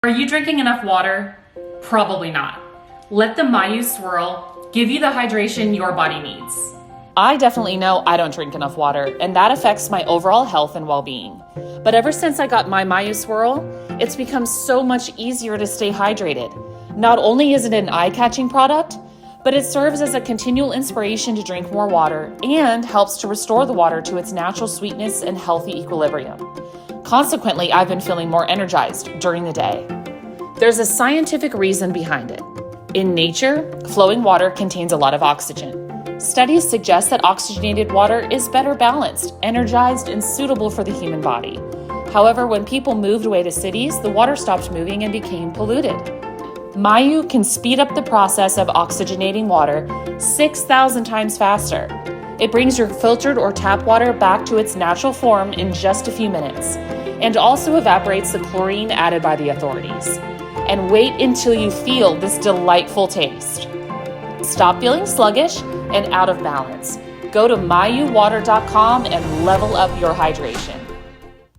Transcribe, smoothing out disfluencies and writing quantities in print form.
Are you drinking enough water? Probably not. Let the MAYU Swirl give you the hydration your body needs. I definitely know I don't drink enough water, and that affects my overall health and well-being. But ever since I got my MAYU Swirl, it's become so much easier to stay hydrated. Not only is it an eye-catching product, but it serves as a continual inspiration to drink more water and helps to restore the water to its natural sweetness and healthy equilibrium. Consequently, I've been feeling more energized during the day. There's a scientific reason behind it. In nature, flowing water contains a lot of oxygen. Studies suggest that oxygenated water is better balanced, energized, and suitable for the human body. However, when people moved away to cities, the water stopped moving and became polluted. MAYU can speed up the process of oxygenating water 6,000 times faster. It brings your filtered or tap water back to its natural form in just a few minutes, and also evaporates the chlorine added by the authorities. And wait until you feel this delightful taste. Stop feeling sluggish and out of balance. Go to mayuwater.com and level up your hydration.